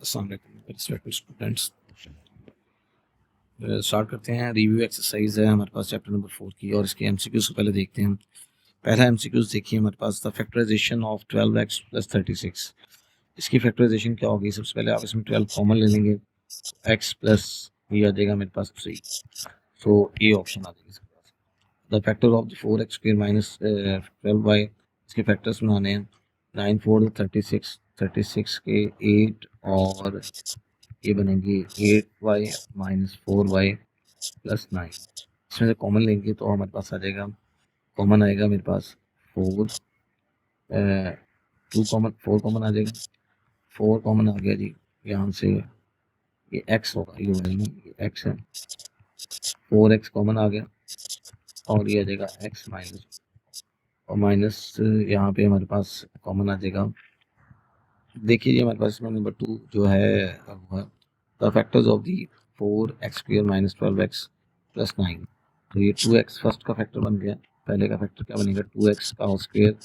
Students, start करते हैं। Review exercise है हमारे पास चैप्टर नंबर 4 की, और इसके एमसीक्यूज से पहले देखते हैं। पहला एमसीक्यूज देखिए हमारे पास, द फैक्टराइजेशन ऑफ 12x + 36। इसकी फैक्टराइजेशन क्या होगी? सबसे पहले आप इसमें 12 कॉमन ले लेंगे, x प्लस ये आ जाएगा मेरे पास 3, तो ये ऑप्शन आ जाएगी इसके पास। The factor of the 4x² minus 12y, इसके फैक्टर्स बनाने हैं। 9 4 36, 36 के 8 और ये बनेंगे 8y माइनस 4y प्लस 9। इसमें से कॉमन लेंगे तो हमारे पास आ जाएगा, कॉमन आएगा मेरे पास 4, 4 कॉमन आ जाएगा। 4 कॉमन आ गया जी, यहाँ से ये x होगा, ये x है। 4x कॉमन आ गया और ये आ जाएगा x माइनस, और माइनस यहाँ पे हमारे पास कॉमन आ जाएगा। देखिए हमारे पास इसमें नंबर 2 जो है the factors of the 4x² minus 12x plus 9। तो ये 2x फर्स्ट का फैक्टर बन गया। पहले का फैक्टर क्या बनेगा? 2x का होल स्क्वायर,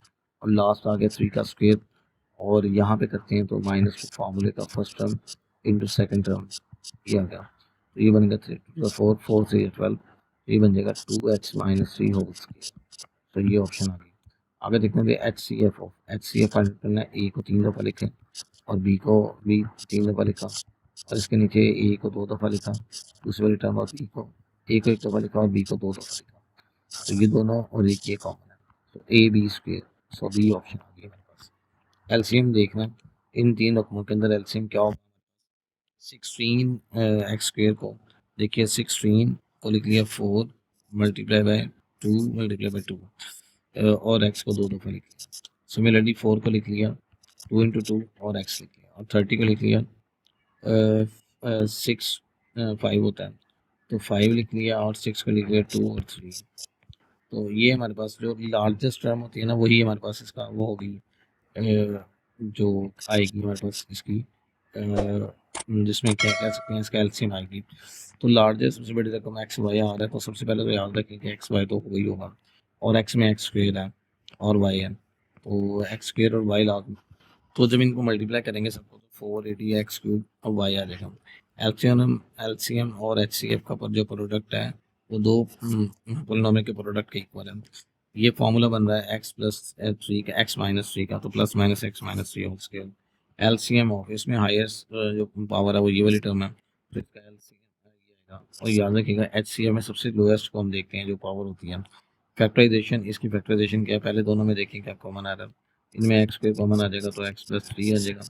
और लास्ट आ गया 3 का स्क्वायर, और यहाँ पे करते हैं तो माइनस फॉर्मूले का first term into second term, ये आ गया। तो ये बनेगा 3 + 4, 4 से 12, ये बन जाएगा 2x माइनस 3 होल स्क्वायर। तो ये ऑप्शन आ गया। आगे देखते हैं HCF ऑफ, HCF फाइंड करना है। ए को 3 दफ़ा लिखें और बी को भी 3 दफ़ा लिखा, और इसके नीचे ए को 2 दफ़ा लिखा दूसरी वाली टर्म, और बी को ए को 1 दफ़ा लिखा और बी को 2 दफ़ा लिखा। तो ये दोनों और एक ये कॉमन है, तो AB²। सो बी ऑप्शन आ गया मेरे पास। एलसीएम देखना, इन 3 रकमों के अंदर एलसीएम क्या होगा? 16x² को देखिए, 16 को लिख लिया 4 मल्टीप्लाई बाय 2 मल्टीप्लाई बाय 2, और x को 2 दफ़ा लिख लिया। सिमिलरली 4 को लिख लिया 2 × 2 और x लिख लिया, और 30 को लिख लिया 6 5 होता है तो 5 लिख लिया, और 6 को लिख लिया 2 और 3। तो ये हमारे पास जो लार्जेस्ट टर्म होती है ना, वही हमारे पास इसका वो होगी, जो आएगी हमारे पास इसकी, जिसमें क्या कह सकते हैं, इसका एलसीएम आएगी। तो लार्जेस्ट सबसे बड़ी रकम एक्स वाई आ रहा है, तो सबसे पहले तो याद रखें कि एक्स वाई तो वही होगा, और एक्स में x² है और वाई है, तो x² और वाई लाग, तो जब इनको मल्टीप्लाई करेंगे सबको तो 480x³ और वाई आ जाएगा। एलसीएम और HCF का जो प्रोडक्ट है वो दो पोलिनोमियल के प्रोडक्ट के इक्वल है। ये फॉर्मूला बन रहा है x + 3 का, x - 3 का, तो plus minus x - 3 whole square. LCM of, इसमें हाईएस्ट जो पावर है वो ये वाली टर्म है, तो इसका एलसीएम ये आएगा। और याद रखिएगा HCF में सबसे लोएस्ट को हम देखते हैं जो पावर होती है। फैक्टराइजेशन, इसकी फैक्टराइजेशन क्या है, पहले दोनों में देखें क्या कॉमन आ रहा है। इनमें x² कॉमन आ जाएगा तो x + 3 आ जाएगा,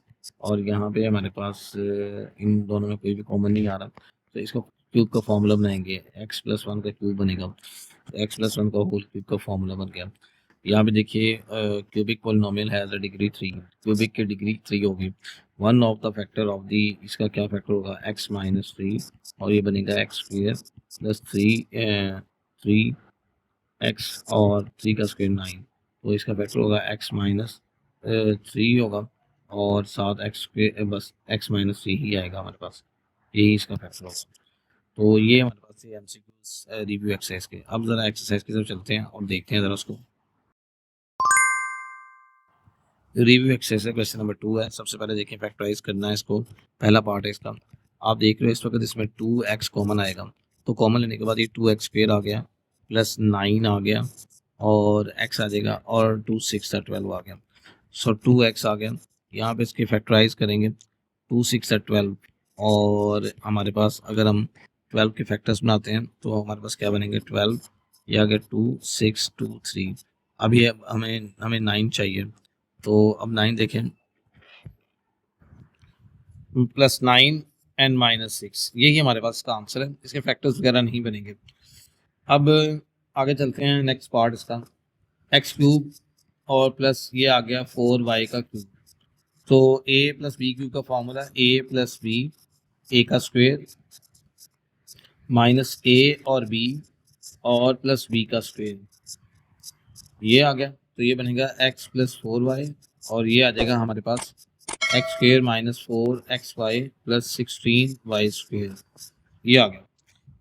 और यहाँ पे हमारे पास इन दोनों में कोई भी कॉमन नहीं आ रहा, तो इसको क्यूब का फॉर्मूला बनाएंगे। x + 1 का क्यूब बनेगा, तो x + 1 का होल क्यूब का फॉर्मूला बन गया। यहाँ पे देखिए cubic polynomial has a degree 3, cubic की डिग्री 3 होगी। One of the factor of the, इसका क्या फैक्टर होगा? x - 3, और ये बनेगा x² + 3x और 3 का स्क्वायर 9, तो इसका फैक्टर होगा x - 3 होगा, और साथ x², बस x - 3 ही आएगा हमारे पास, यही इसका फैक्टर होगा। तो ये हमारे पास से एमसीक्यूज रिव्यू एक्सरसाइज के। अब ज़रा एक्सरसाइज की तरफ चलते हैं और देखते हैं ज़रा उसको। रिव्यू एक्सरसाइज है, क्वेश्चन नंबर 2 है। सबसे पहले देखिए फैक्टराइज करना है इसको, पहला पार्ट है इसका। आप देख रहे हो इस वक्त इसमें 2x कॉमन आएगा, तो कॉमन लेने के बाद ये 2x² आ गया प्लस 9 आ गया, और x आ जाएगा, और 2 6 12 आ गया। सो 2x आ गया, यहाँ पे इसके फैक्टराइज करेंगे 2 6 12, और हमारे पास अगर हम 12 के फैक्टर्स बनाते हैं तो हमारे पास क्या बनेंगे? 12, या अगर 2 6 2 3। अभी अब हमें 9 चाहिए, तो अब 9 देखें, +9 एंड -6, यही हमारे पास इसका आंसर है। इसके फैक्टर्स वगैरह नहीं बनेंगे। अब आगे चलते हैं, नेक्स्ट पार्ट इसका, x³ और प्लस ये आ गया 4y का क्यूब। तो a + b³ का फॉर्मूला a + b, a का स्क्वायर माइनस a और b और प्लस b का स्क्वायर, ये आ गया। तो ये बनेगा x + 4y, और ये आ जाएगा हमारे पास x² - 4xy + 16y², ये आ गया।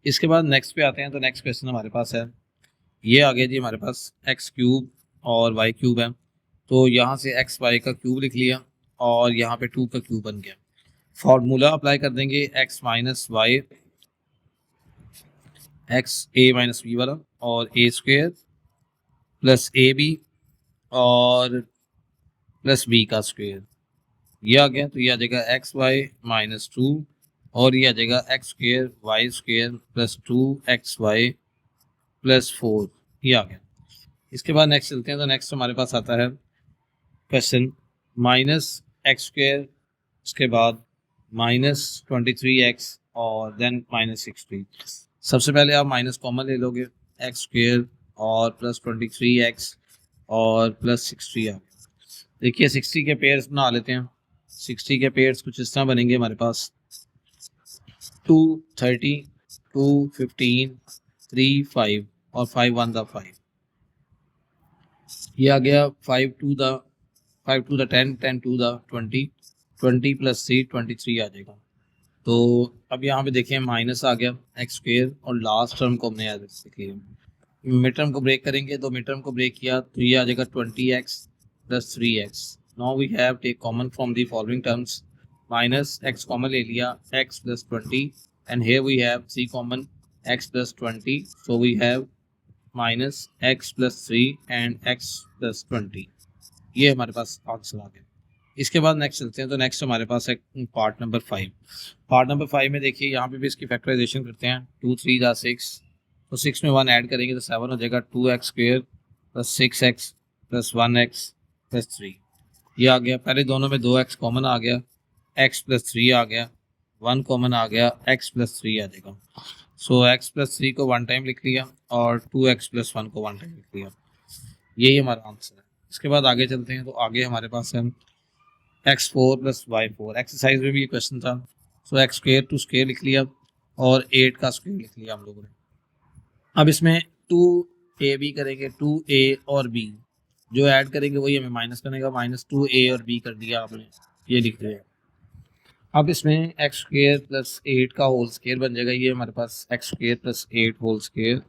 इसके बाद नेक्स्ट पे आते हैं, तो नेक्स्ट क्वेश्चन हमारे पास है, ये आ गया जी हमारे पास x³ और y³ है। तो यहाँ से एक्स वाई का क्यूब लिख लिया और यहाँ पे 2 का क्यूब बन गया। फॉर्मूला अप्लाई कर देंगे एक्स माइनस वाई एक्स ए माइनस बी वाला और ए स्क्वेयर प्लस ए बी और प्लस बी का स्क्वेयर, ये आ गया। तो ये आ जाएगा एक्स वाई माइनस 2 और ये आ जाएगा x square y square plus 2 x y plus 4, ये आ गया। इसके बाद नेक्स्ट चलते हैं। तो नेक्स्ट हमारे पास आता है क्वेश्चन माइनस एक्स स्क्वेयर, उसके बाद -23x और देन -60। सबसे पहले आप माइनस कॉमन ले लोगे, एक्स स्क्वेयर और प्लस 23x और प्लस 60 आ गया। देखिए 60 के पेयर्स बना लेते हैं। 60 के पेयर्स कुछ इस तरह बनेंगे हमारे पास 2 30 2 15 3 5 और 5 1 द 5, ये आ गया 5 2 द 10 10 2 द 20 20 प्लस 3 23 आ जाएगा। तो अब यहाँ पे देखिए माइनस आ गया एक्स स्क्वेयर और लास्ट टर्म को हमने याद रख लिया। मिड टर्म को ब्रेक करेंगे तो मिड टर्म को ब्रेक किया तो ये आ जाएगा 20x plus 3x। Now we have take common from the following terms, minus x common ले लिया x plus 20 and here we have c common x plus 20, so we have minus x plus 3 and x plus 20, ये हमारे पास answer आ गया। इसके बाद next चलते हैं। तो नेक्स्ट हमारे पास है पार्ट नंबर 5। पार्ट नंबर 5 में देखिए यहाँ पे भी इसकी फैक्टराइजेशन करते हैं। 2 3 दा 6, तो 6 में 1 ऐड करेंगे तो 7 हो जाएगा 2x square plus 6x plus 1x plus 3, ये आ गया। पहले दोनों में 2x कॉमन आ गया, x प्लस 3 आ गया, 1 कॉमन आ गया, x प्लस 3 आ जाएगा। सो x प्लस 3 को 1 टाइम लिख लिया और 2x प्लस 1 को 1 टाइम लिख लिया, यही हमारा आंसर है। इसके बाद आगे चलते हैं। तो आगे हमारे पास है x4 प्लस y4। एक्सरसाइज में भी ये क्वेश्चन था। सो एक्स स्क्वेयर टू स्क्वेयर लिख लिया और 8 का स्क्वेयर लिख लिया हम लोगों ने। अब इसमें 2ab करेंगे, 2a और b जो ऐड करेंगे वही हमें माइनस करने का, माइनस 2a और b कर दिया आपने, ये लिख दिया। अब इसमें एक्स स्क्वेयर प्लस 8 का होल स्क्वेयर बन जाएगा, ये हमारे पास x square plus 8 whole square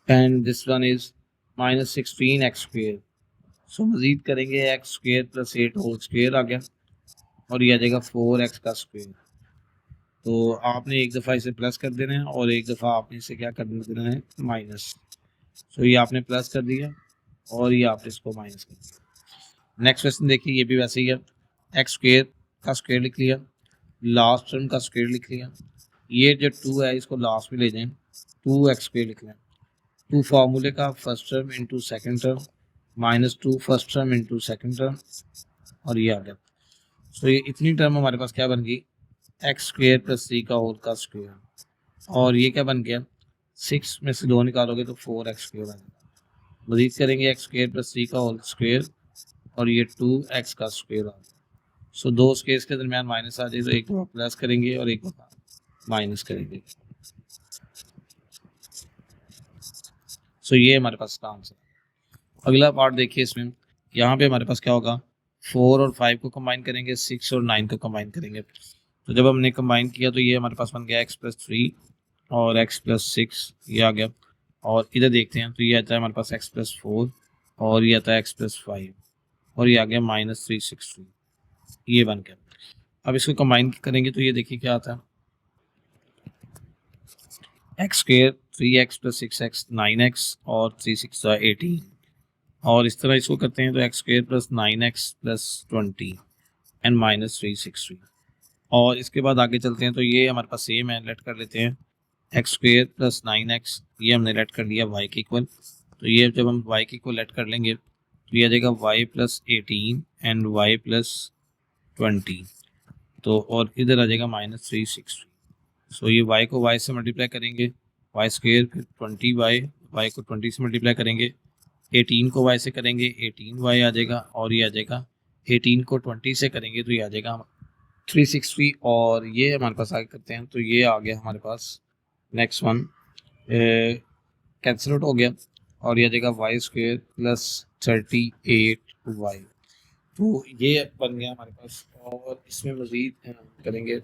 and this one is -16 x square. So मजीद करेंगे x square plus 8 whole square आ गया और ये आ जाएगा 4x का स्क्वेयर। तो आपने एक दफ़ा इसे प्लस कर देना है और एक दफ़ा आपने इसे क्या कर देना है, माइनस। सो ये आपने प्लस कर दिया और ये आपने इसको माइनस कर दिया। नेक्स्ट क्वेश्चन देखिए, ये भी वैसे ही है। एक्स स्क्वेयर का स्क्वेयर लिख लिया, लास्ट टर्म का स्क्वेयर लिख लिया, ये जो 2 है इसको लास्ट में ले जाएं, 2x स्क्वेयर लिख लें। 2 फार्मूले का first term into second term -2 first term into second term और ये आ गया। सो ये इतनी टर्म हमारे पास क्या बन गई, एक्स स्क्वेयर प्लस 3 का होल का स्क्वेयर, और ये क्या बन गया, 6 में से 2 निकालोगे तो 4x स्क्वेयर आ जाएगा। मजीद करेंगे एक्स स्क्वेयर प्लस 3 का होल स्क्वेयर और ये 2x का स्क्वेयर आ गया। सो दो स्क्वेयर्स के दरमियान माइनस आ जाए तो एक दफ़ा प्लस करेंगे और एक दफ़ा माइनस करेंगे। सो ये हमारे पास का आंसर। अगला पार्ट देखिए, इसमें यहाँ पे हमारे पास क्या होगा, 4 और 5 को कंबाइन करेंगे, 6 और 9 को कंबाइन करेंगे। तो जब हमने कंबाइन किया तो ये हमारे पास बन गया x प्लस 3 और x प्लस 6, ये आ गया। और इधर देखते हैं तो ये आता है हमारे पास x प्लस 4 और ये आता है x प्लस 5 और ये आ गया -360, ये बन गया। अब इसको कंबाइन करेंगे तो ये देखिए क्या आता है, x square 3x plus 6x 9x और 3 6 18, और इस तरह इसको करते हैं तो x square plus 9x plus 20 and -360। और इसके बाद आगे चलते हैं तो ये हमारे पास सेम है, लेट कर लेते हैं एक्स स्क्वेयर प्लस 9x, ये हमने लेट कर लिया y के इक्वल। तो ये जब हम y के इक्वल लेट कर लेंगे तो ये आ जाएगा y plus 18 and y plus 20, तो और इधर आ जाएगा -360। सो ये y को y से मल्टीप्लाई करेंगे, y स्क्वेयर, फिर 20y, y को 20 से मल्टीप्लाई करेंगे, 18 को y से करेंगे, 18y आ जाएगा, और ये आ जाएगा 18 को 20 से करेंगे तो ये आ जाएगा 360। और ये हमारे पास आगे करते हैं तो ये आ गया हमारे पास नेक्स्ट वन, कैंसिल आउट हो गया और ये आ जाएगा वाई स्क्वेयर प्लस 38y, तो ये बन गया हमारे पास। और इसमें मज़ीद करेंगे,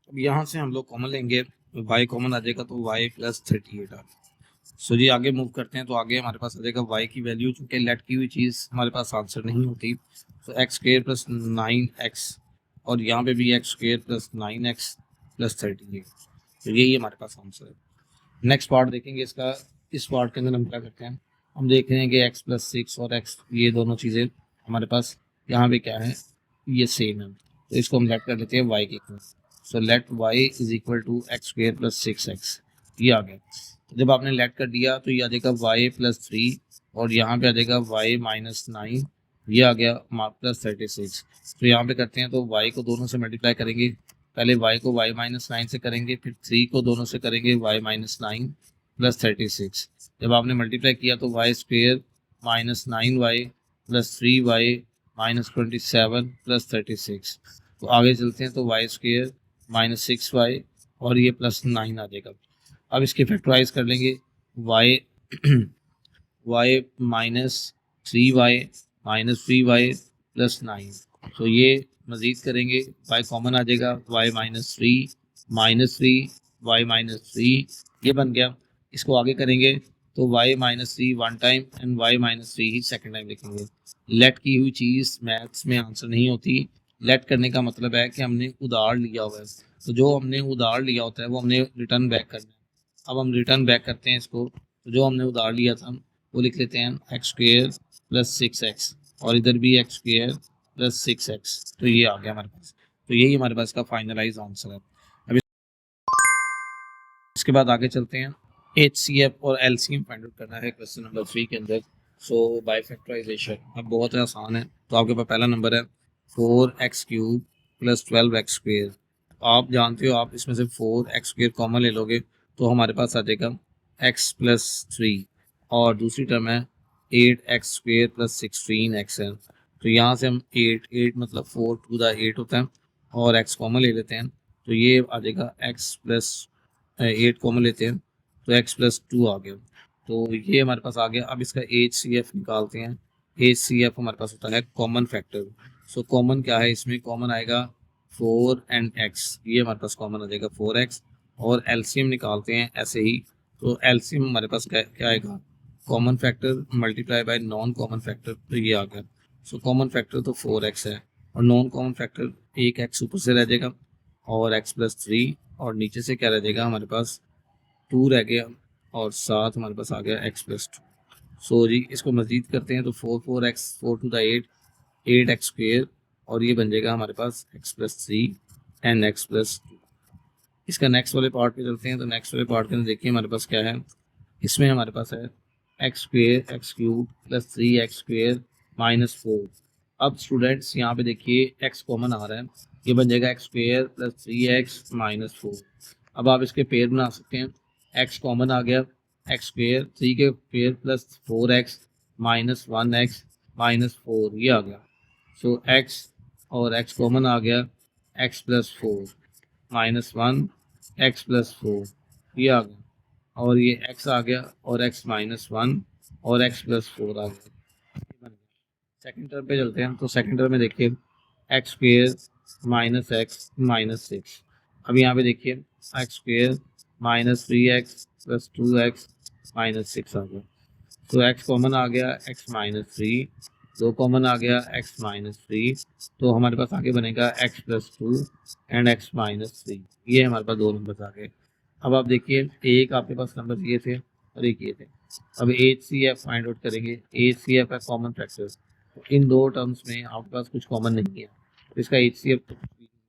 अब यहाँ से हम लोग कॉमन लेंगे, y कॉमन आ जाएगा तो y प्लस 38 आ गया। सो जी आगे मूव करते हैं। तो आगे हमारे पास आ जाएगा y की वैल्यू, चूंकि लेट की हुई चीज़ हमारे पास आंसर नहीं होती, तो एक्स स्क्र प्लस 9x, और यहाँ पे भी x square plus 9x plus 38, तो यही हमारे पास आंसर है। नेक्स्ट पार्ट देखेंगे इसका। इस पार्ट के अंदर हम क्या करते हैं, हम देख रहे हैं कि x प्लस 6 और x, ये दोनों चीज़ें हमारे पास यहाँ पे क्या है, ये सेम है, तो इसको हम लेट कर लेते हैं y के equal. So let y is equal to x square plus 6x, ये आ गया। तो जब आपने लेट कर दिया तो ये आ जाएगा y प्लस 3, और यहाँ पे आ जाएगा y माइनस 9, ये आ गया प्लस 36। तो यहाँ पे करते हैं तो y को दोनों से मल्टीप्लाई करेंगे, पहले y को y माइनस 9 से करेंगे, फिर 3 को दोनों से करेंगे y माइनस 9 प्लस 36। जब आपने मल्टीप्लाई किया तो y square minus 9y plus 3y minus 27 plus 36। तो आगे चलते हैं तो y स्क्वेयर माइनस 6y, और ये प्लस 9 आ जाएगा। अब इसके फैक्टराइज कर लेंगे, y y minus 3y minus 3y plus 9, तो ये मज़ीद करेंगे, y कॉमन आ जाएगा, y minus 3 minus 3 y minus 3, ये बन गया। इसको आगे करेंगे तो y minus 3 one time and y minus 3 he second time लिखेंगे। लेट की हुई चीज़ मैथ्स में आंसर नहीं होती। लेट करने का मतलब है कि हमने उधार लिया हुआ है, तो जो हमने उधार लिया होता है वो हमने रिटर्न बैक करना है। अब हम रिटर्न बैक करते हैं इसको, तो जो हमने उधार लिया था वो लिख लेते हैं एक्स स्क्वेयर प्लस 6x, और इधर भी एक्स स्क्वेयर प्लस 6x, तो ये आ गया हमारे पास। तो यही हमारे पास का फाइनलाइज आंसर है। अब इसके बाद आगे चलते हैं, HCF और LCM फाइंड आउट करना है क्वेश्चन नंबर 3 के अंदर। सो बाय फैक्टराइजेशन अब बहुत आसान है। तो आपके पास पहला नंबर है 4x cube plus 12x square. आप जानते हो, आप इसमें से 4x स्क्वेयर कॉमन ले लोगे तो हमारे पास आ जाएगा x प्लस 3, और दूसरी टर्म है 8x स्क्वेयर प्लस 16x है। तो यहाँ से हम 8 मतलब 4 टू द 8 होता है, और x कॉमन ले लेते हैं, तो ये आ जाएगा x प्लस 8 कॉमन लेते हैं तो x प्लस 2 आ गया। तो ये हमारे पास आ गया। अब इसका HCF निकालते हैं। HCF हमारे पास होता है कॉमन फैक्टर। सो कॉमन क्या है, इसमें कॉमन आएगा 4 एंड x, ये हमारे पास कॉमन आ जाएगा 4x। और LCM निकालते हैं ऐसे ही, तो LCM हमारे पास क्या आएगा, common factor multiply by non common factor, तो ये आ गया। सो कॉमन फैक्टर तो 4x है, और नॉन कॉमन फैक्टर एक x ऊपर से रह जाएगा, और x प्लस 3, और नीचे से क्या रह जाएगा हमारे पास 2 रह गया, और साथ हमारे पास आ गया x प्लस 2। सो जी इसको मज़ीद करते हैं तो 4 4 टू द 8x स्क्वेयर, और ये बन जाएगा हमारे पास x plus 3 and x plus 2। इसका नेक्स्ट वाले पार्ट पे चलते हैं। तो नेक्स्ट वाले पार्ट के अंदर देखिए हमारे पास क्या है, इसमें हमारे पास है x square x cube plus 3x square minus 4। अब स्टूडेंट्स यहाँ पे देखिए x कॉमन आ रहा है, ये बन जाएगा x square plus 3x minus 4। अब आप इसके पेयर बना सकते हैं, x कॉमन आ गया, एक्स स्क्वेयर 3 के pair plus 4x minus 1x minus 4, ये आ गया। सो x और x कॉमन आ गया, x plus 4 minus 1 x plus 4, ये आ गया, और ये x आ गया, और x माइनस 1 और x प्लस 4 आ गया। सेकेंड टर्म पे चलते हैं। तो सेकेंड टर्म में देखिए x square minus x minus 6। अब यहाँ पे देखिए x square minus 3x plus 2x minus 6 आ गया। तो x कॉमन आ गया, x माइनस 3, 2 कॉमन आ गया, x माइनस 3, तो हमारे पास आगे बनेगा x plus 2 and x minus 3, ये हमारे पास दो नंबर आ गए। अब आप देखिए एक आपके पास नंबर ये थे और एक ये थे। अब HCF फाइंड आउट करेंगे। HCF है कॉमन फैक्टर, तो इन दो टर्म्स में आपके पास कुछ कॉमन नहीं है, तो इसका HCF तो कुछ भी नहीं है,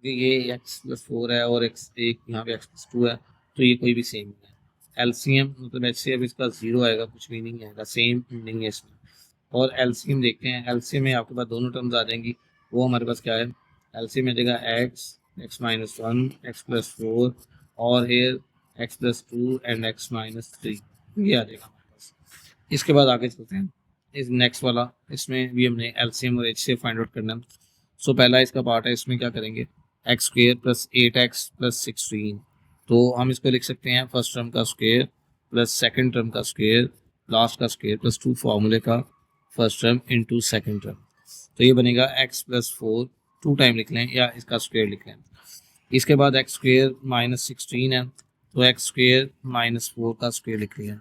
क्योंकि ये x प्लस 4 है और x एक यहाँ पे x प्लस 2 है, तो ये कोई भी सेम नहीं है। LCM मतलब HCF इसका 0 आएगा, कुछ भी नहीं आएगा, सेम नहीं है इसमें। और LCM देखते हैं, LCM में आपके पास दोनों टर्म्स आ जाएंगी, वो हमारे पास क्या है, LCM में देगा x माइनस 1 x प्लस 4, और here x plus 2 and x minus 3, ये आ जाएगा हमारे पास। इसके बाद आगे चलते हैं इस नेक्स्ट वाला, इसमें भी हमने LCM और HCF फाइंड आउट करना है। सो पहला इसका पार्ट है, इसमें क्या करेंगे, x square plus 8x plus 16, तो हम इसको लिख सकते हैं फर्स्ट टर्म का स्क्वेयर प्लस सेकंड टर्म का स्क्वेयर लास्ट का स्क्वेयर प्लस 2 फार्मूले का first term into second term, तो ये बनेगा x प्लस 4, 2 टाइम लिख लें या इसका स्क्वेयर लिख लें। इसके बाद एक्स स्क्वेयर माइनस 16 है, तो एक्स स्क्वेयर माइनस 4 का स्क्वेयर लिख लिया।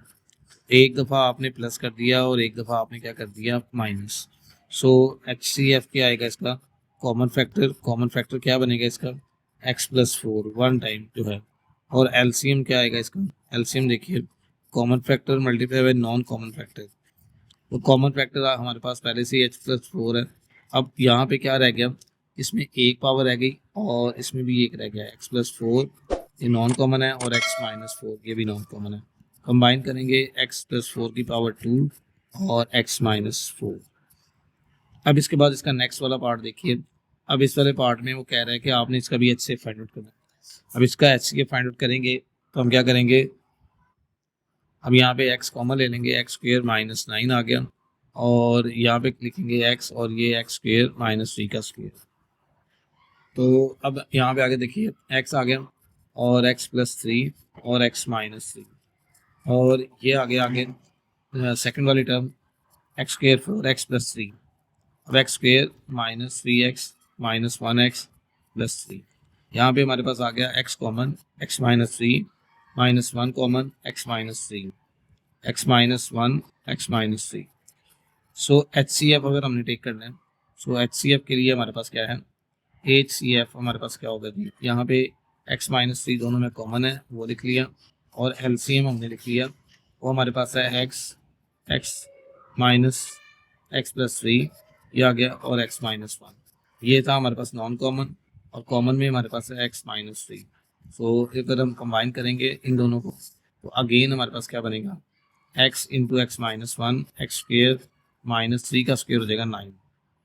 एक दफ़ा आपने प्लस कर दिया और एक दफ़ा आपने क्या कर दिया, माइनस। सो HCF क्या आएगा इसका, कॉमन फैक्टर क्या बनेगा इसका, x प्लस 4 वन टाइम जो है। और LCM क्या आएगा इसका, LCM देखिए common factor multiply by non common factor. तो कॉमन फैक्टर हमारे पास पहले से ही h प्लस 4 है। अब यहाँ पे क्या रह गया, इसमें एक पावर रह गई और इसमें भी एक रह गया, x प्लस 4 ये नॉन कॉमन है और x माइनस 4 ये भी नॉन कॉमन है। कंबाइन करेंगे x प्लस 4 की पावर 2 और x माइनस 4। अब इसके बाद इसका नेक्स्ट वाला पार्ट देखिए। अब इस वाले पार्ट में वो कह रहा है कि आपने इसका भी HCF फाइंड आउट करना है। अब इसका HCF फाइंड आउट करेंगे तो हम क्या करेंगे, अब यहाँ पे x कॉमन ले लेंगे, एक्स स्क्वेयर माइनस 9 आ गया और यहाँ पे लिखेंगे x और ये एक्स स्क्वेयर माइनस 3 का स्क्वेयर। तो अब यहाँ पे आगे देखिए x आ गया और x प्लस 3 और x माइनस 3 और ये आगे सेकंड वाली term x square 4x plus 3। अब x square minus 3x minus 1x plus 3। यहाँ पे हमारे पास आ गया x common, x minus 3 minus 1 common, x minus 3 x minus 1 x minus 3। सो HCF अगर हमने टेक करना है, सो HCF के लिए हमारे पास क्या है, HCF हमारे पास क्या होगा जी, यहाँ पे x माइनस 3 दोनों में कॉमन है वो लिख लिया और LCM हमने लिख लिया, वो हमारे पास है x माइनस x प्लस 3 ये आ गया और x माइनस 1। ये था हमारे पास नॉन कॉमन और कॉमन में हमारे पास है x माइनस 3। सो अगर हम कंबाइन करेंगे इन दोनों को तो अगेन हमारे पास क्या बनेगा, x into x minus 1 x square minus 3 का स्क्वेयर हो जाएगा 9।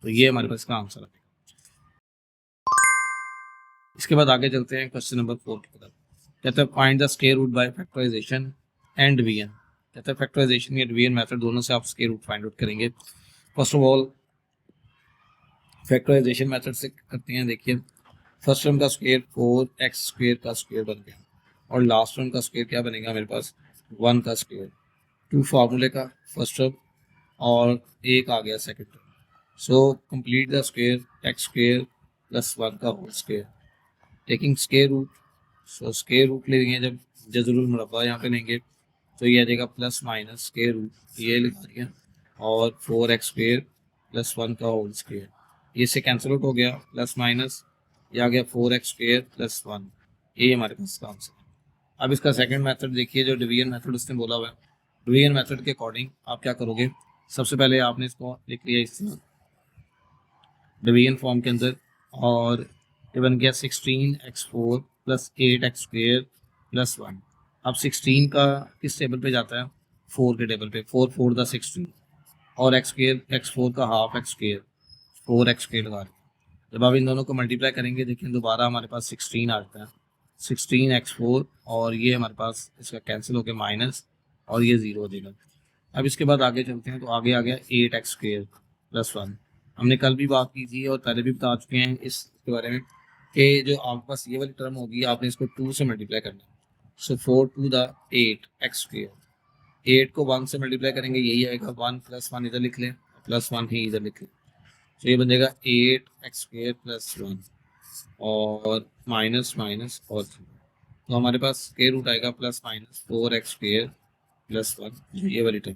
तो ये हमारे पास इसका आंसर है। इसके बाद आगे चलते हैं क्वेश्चन नंबर 4 की तरफ। कहता है find the square root by factorisation and division. कहता है फैक्टराइजेशन या डिवीजन मेथड दोनों से आप स्क्वायर रूट फाइंड आउट करेंगे। First of all factorisation method से करते हैं। देखिए फर्स्ट टर्म का स्क्वायर 4x स्क्वायर का स्क्वायर बन गया और लास्ट टर्म का स्क्वायर क्या बनेगा मेरे पास, 1 का स्क्वायर। 2 फार्मूले का फर्स्ट टर्म और एक आ गया second term. So complete the square x square plus 1 का whole square taking square root. So square root लेंगे जब जजरुल मुरब्बा यहाँ पे लेंगे तो ये आ जाएगा प्लस माइनस स्क्वायर रूट, ये लिखा दिया और 4x स्क्वायर प्लस 1 का होल स्क्वायर, ये से कैंसिल आउट हो गया, प्लस माइनस ये आ गया 4x स्क्वायर प्लस 1। ये हमारे पास का आंसर है। अब इसका सेकंड मेथड देखिए, जो डिवीजन मेथड उसने बोला हुआ है। डिवीजन मेथड के अकॉर्डिंग आप क्या करोगे, सबसे पहले आपने इसको लिख लिया इस डिवीजन फॉर्म के अंदर और ये बन गया 16x4 plus 8x square plus 1। अब 16 का किस टेबल पे जाता है, 4 के टेबल पे, 4 4 द 16 और एक्स स्क्वेयर x4 का half x square 4x square लगा। जब आप इन दोनों को मल्टीप्लाई करेंगे देखिए दोबारा हमारे पास 16 आता है, 16x4 और ये हमारे पास इसका कैंसिल होकर माइनस और ये 0 हो जाएगा। अब इसके बाद आगे चलते हैं तो आगे आ गया 8x स्क्वेयर प्लस 1। हमने कल भी बात की थी और पहले भी बता चुके हैं इसके बारे में कि जो आपके पास ये वाली टर्म होगी आपने इसको 2 से मल्टीप्लाई करना है। सो 4 टू द 8x स्क्वेयर, 8 को 1 से मल्टीप्लाई करेंगे यही आएगा, 1 प्लस 1 इधर लिख लें प्लस 1 ही इधर लिख लें। तो ये बन जाएगा 8x स्क्वेयर प्लस 1 और माइनस माइनस और 3। तो हमारे पास स्क्वायर रूट आएगा plus minus 4x square plus 1, ये वाली टर्म।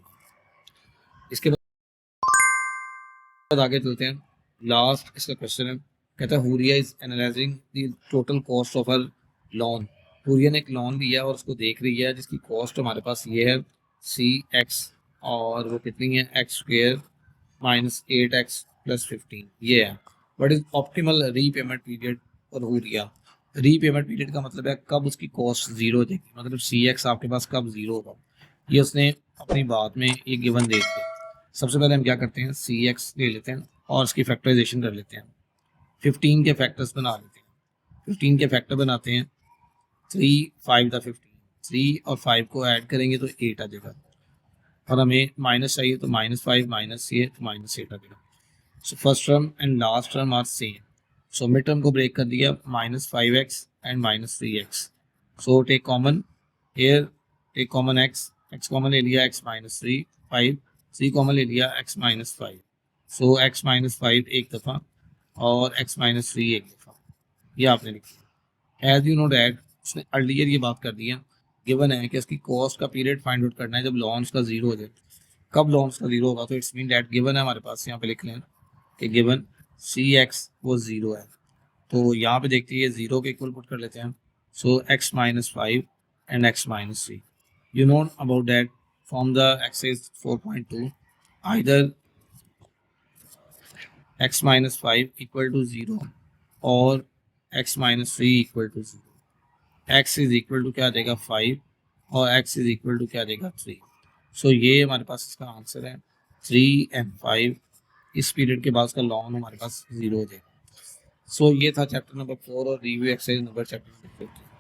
इसके बाद आगे चलते हैं, लास्ट इसका क्वेश्चन है। कहता है Huriya is analysing the total cost of her loan. Huriya ने एक लोन लिया और उसको देख रही है जिसकी कॉस्ट हमारे पास ये है CX और वो कितनी है x square minus 8x plus 15, ये है। What is optimal repayment period for Huriya. Repayment period का मतलब है कब उसकी कॉस्ट जीरो हो जाएगी, मतलब CX आपके पास कब जीरो होगा, ये उसने अपनी बात में एक गिवन दे दिया। सबसे पहले हम क्या करते हैं, CX ले लेते हैं और इसकी फैक्टराइजेशन कर लेते हैं। 15 के फैक्टर्स बना लेते हैं, 15 के फैक्टर बनाते हैं 3 5 द 15, 3 और 5 को ऐड करेंगे तो 8 आ जाएगा और हमें माइनस चाहिए तो -5 माइनस ये तो -8 आ जाएगा। So first term and last term are same. So mid term को ब्रेक कर दिया -5x and -3x। So take common here, take common x common ले लिया x -3 5, 3 कॉमन ले लिया x -5। सो x -5 एक दफ़ा और x -3 एक दफ़ा, ये आपने लिखा। एज यू नो डैट उसने अर्लियर ये बात कर दी है गिवन है कि इसकी कॉस्ट का पीरियड फाइंड आउट करना है जब लॉन्च का जीरो हो जाए। कब लॉन्च का जीरो होगा? तो इट्स मीन दैट गिवन है हमारे पास, यहाँ पे लिख लें कि गिवन सी एक्स वो जीरो है। तो यहाँ पे देखते हैं जीरो के इक्वल पुट कर लेते हैं। So x minus five and x minus three, you know about that from the exercise 4.2 either x minus five equal to zero और x minus three equal to zero. x is equal to क्या देगा 5 और x is equal to क्या देगा 3। सो ये हमारे पास इसका answer है 3 एंड 5। इस पीरियड के बाद का लॉन्ग हमारे पास जीरो हो जाएगा। सो ये था चैप्टर नंबर 4 और review exercise number chapter number 15।